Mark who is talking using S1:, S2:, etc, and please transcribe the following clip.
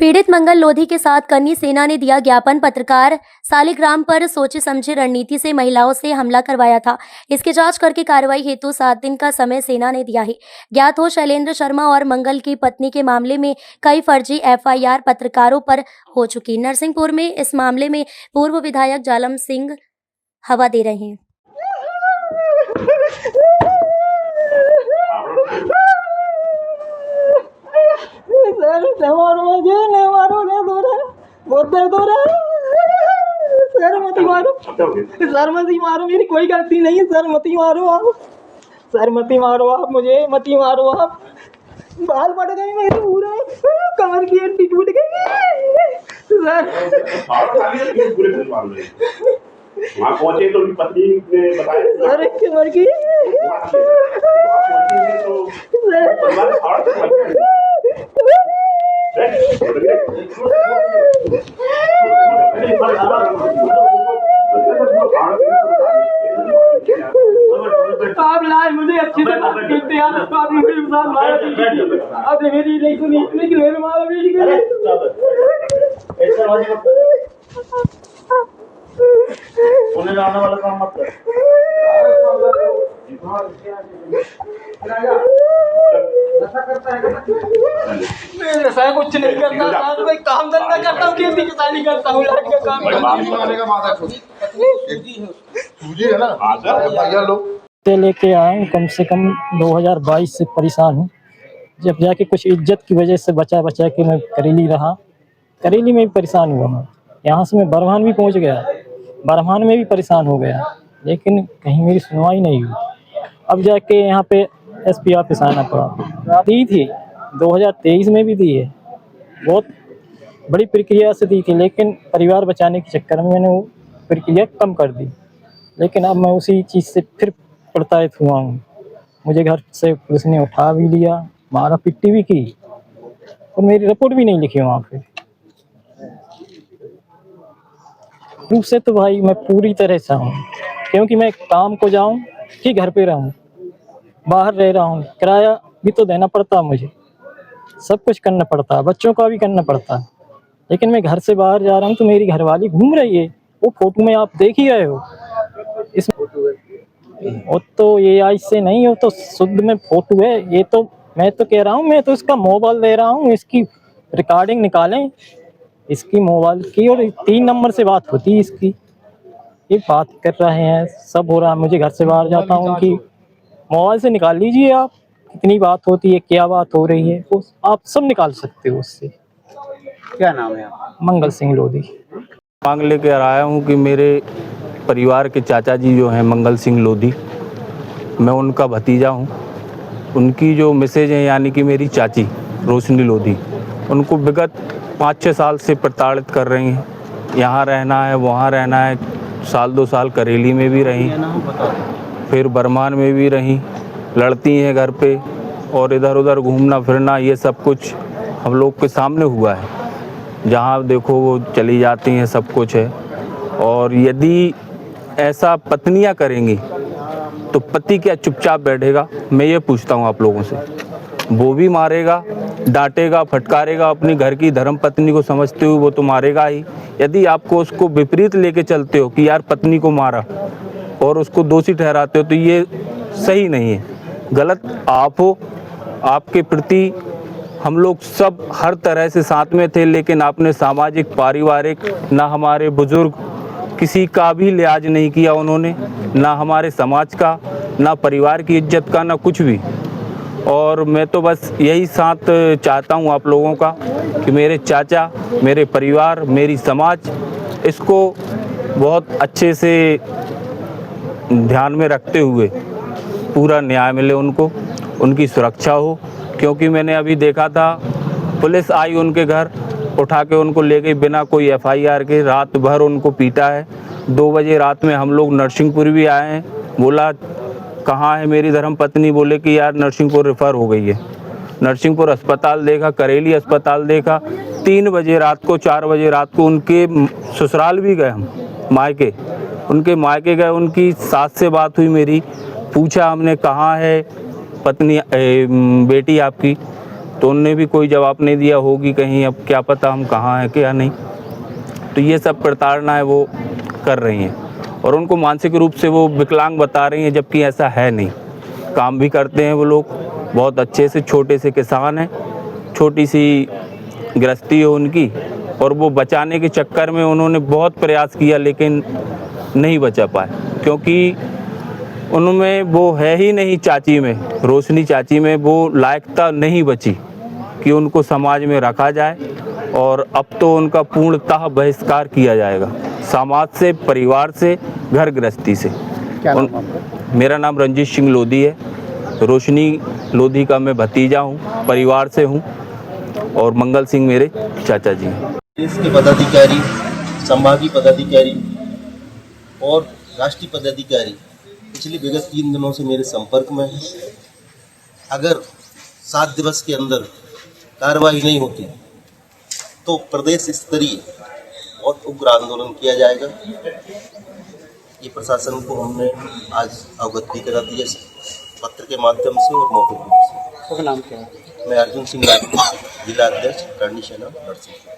S1: पीड़ित मंगल लोधी के साथ कन्नी सेना ने दिया ज्ञापन। पत्रकार सालिग्राम पर सोचे समझे रणनीति से महिलाओं से हमला करवाया था। इसकी जांच करके कार्रवाई हेतु 7 दिन का समय सेना ने दिया है। ज्ञात हो शैलेंद्र शर्मा और मंगल की पत्नी के मामले में कई फर्जी FIR पत्रकारों पर हो चुकी। नरसिंहपुर में इस मामले में पूर्व विधायक जालम सिंह हवा दे रहे हैं।
S2: नहीं मारो बहुत दर्द हो रहा है सर, मत मारो सर, मत ही मारो, मेरी कोई गलती नहीं है सर, मत ही मारो आप सर, मत ही मारो आप, मुझे मत ही मारो आप। बाल पड़ गए मेरे पूरे, कमर की हड्डी टूट गई सर।
S3: वहाँ पहुंचे तो उनकी पत्नी ने बताया
S2: सर कमर की आप लाए मुझे अच्छी तरह कहते हैं, आपने मेरे साथ मारा, आपने मेरी नहीं सुनी, लेकिन मेरे मारा मेरी
S3: उन्हें आने वाला काम मत कर।
S2: नशा कुछ नहीं करता सर, मैं काम धंधा करता हूँ, खेती किसानी करता हूँ, लाइट का काम
S4: से लेके आया हूँ। कम से कम 2022 से परेशान हूँ। जब जाके कुछ इज्जत की वजह से बचा के मैं करेली रहा, करेली में भी परेशान हुआ मैं। यहाँ से मैं बरमान भी पहुँच गया, बरमान में भी परेशान हो गया, लेकिन कहीं मेरी सुनवाई नहीं हुई। अब जाके यहाँ पे SP ऑफिस आना पड़ा। दी थी 2023 में भी दी है, बहुत बड़ी प्रक्रिया से दी थी, लेकिन परिवार बचाने के चक्कर में मैंने वो प्रक्रिया कम कर दी। लेकिन अब मैं उसी चीज़ से फिर प्रताड़ित हुआ हूँ। मुझे घर से पुलिस ने उठा भी लिया, मारा पिट्टी भी की, और मेरी रिपोर्ट भी नहीं लिखी वहाँ पे। रूप से तो भाई मैं पूरी तरह से हूँ, क्योंकि मैं काम को जाऊँ कि घर पे रहूँ, बाहर रह रहा हूँ, किराया भी तो देना पड़ता है मुझे, सब कुछ करना पड़ता है, बच्चों का भी करना पड़ता है। लेकिन मैं घर से बाहर जा रहा हूँ तो मेरी घरवाली घूम रही है, वो फोटो में आप देख ही रहे हो। इस वो तो AI से नहीं, हो तो शुद्ध में फोटो है। ये तो मैं तो कह रहा हूँ, मैं तो इसका मोबाइल दे रहा हूँ, इसकी रिकॉर्डिंग निकालें इसकी मोबाइल की, और 3 नंबर से बात होती है इसकी। ये बात कर रहे हैं, सब हो रहा है। मुझे घर से बाहर जाता हूँ कि मोबाइल से निकाल लीजिए आप, कितनी बात होती है, क्या बात हो रही है, वो आप सब निकाल सकते हो उससे।
S5: क्या नाम है आप?
S4: मंगल सिंह लोधी।
S5: मांग लेकर आया हूँ कि मेरे परिवार के चाचा जी जो हैं मंगल सिंह लोधी, मैं उनका भतीजा हूँ। उनकी जो मिसेज हैं यानी कि मेरी चाची रोशनी लोधी, उनको विगत 5-6 साल से प्रताड़ित कर रही हैं। यहाँ रहना है, वहाँ रहना है, 1-2 साल करेली में भी रहीं, फिर बरमान में भी रहीं, लड़ती हैं घर पे, और इधर उधर घूमना फिरना, ये सब कुछ हम लोग के सामने हुआ है। जहाँ देखो वो चली जाती हैं, सब कुछ है। और यदि ऐसा पत्नियाँ करेंगी तो पति क्या चुपचाप बैठेगा? मैं ये पूछता हूँ आप लोगों से। वो भी मारेगा, डांटेगा, फटकारेगा, अपनी घर की धर्म पत्नी को समझते हुए वो तो मारेगा ही। यदि आपको उसको विपरीत लेके चलते हो कि यार पत्नी को मारा और उसको दोषी ठहराते हो, तो ये सही नहीं है, गलत आप हो। आपके प्रति हम लोग सब हर तरह से साथ में थे, लेकिन आपने सामाजिक, पारिवारिक, ना हमारे बुजुर्ग किसी का भी लिहाज नहीं किया उन्होंने, ना हमारे समाज का, ना परिवार की इज्जत का, ना कुछ भी। और मैं तो बस यही साथ चाहता हूँ आप लोगों का कि मेरे चाचा, मेरे परिवार, मेरी समाज इसको बहुत अच्छे से ध्यान में रखते हुए पूरा न्याय मिले उनको, उनकी सुरक्षा हो। क्योंकि मैंने अभी देखा था, पुलिस आई उनके घर, उठा के उनको ले गई बिना कोई FIR के, रात भर उनको पीटा है। 2 बजे रात में हम लोग नरसिंहपुर भी आए हैं, बोला कहाँ है मेरी धर्म पत्नी, बोले कि यार नरसिंहपुर रेफ़र हो गई है। नरसिंहपुर अस्पताल देखा, करेली अस्पताल देखा, 3 बजे रात को, 4 बजे रात को उनके ससुराल भी गए हम, मायके, उनके मायके गए। उनकी सास से बात हुई मेरी, पूछा हमने कहाँ है पत्नी बेटी आपकी, तो उनने भी कोई जवाब नहीं दिया होगी कहीं, अब क्या पता हम कहाँ हैं क्या नहीं। तो ये सब प्रताड़नाएं वो कर रही हैं और उनको मानसिक रूप से वो विकलांग बता रही हैं, जबकि ऐसा है नहीं। काम भी करते हैं वो लोग बहुत अच्छे से, छोटे से किसान हैं, छोटी सी गृहस्थी है उनकी, और वो बचाने के चक्कर में उन्होंने बहुत प्रयास किया लेकिन नहीं बचा पाए, क्योंकि उनमें वो है ही नहीं चाची में, रोशनी चाची में वो लायकता नहीं बची कि उनको समाज में रखा जाए। और अब तो उनका पूर्णतः बहिष्कार किया जाएगा समाज से, परिवार से, घर गृहस्थी से। मेरा नाम रंजीत सिंह लोधी है। रोशनी लोधी का मैं भतीजा हूँ, परिवार से हूँ, और मंगल सिंह मेरे चाचा जी हैं।
S6: देश के पदाधिकारी, संभागीय पदाधिकारी और राष्ट्रीय पदाधिकारी पिछले विगत 3 दिनों से मेरे संपर्क में हैं। अगर 7 दिवस के अंदर कार्रवाई नहीं होती तो प्रदेश स्तरीय और उग्र आंदोलन किया जाएगा। ये प्रशासन को हमने आज अवगत भी करा दिया पत्र के माध्यम से और मौखिक रूप से।
S2: नाम क्या है?
S6: मैं अर्जुन सिंह, जिला अध्यक्ष, करणी सेना, नरसिंहपुर।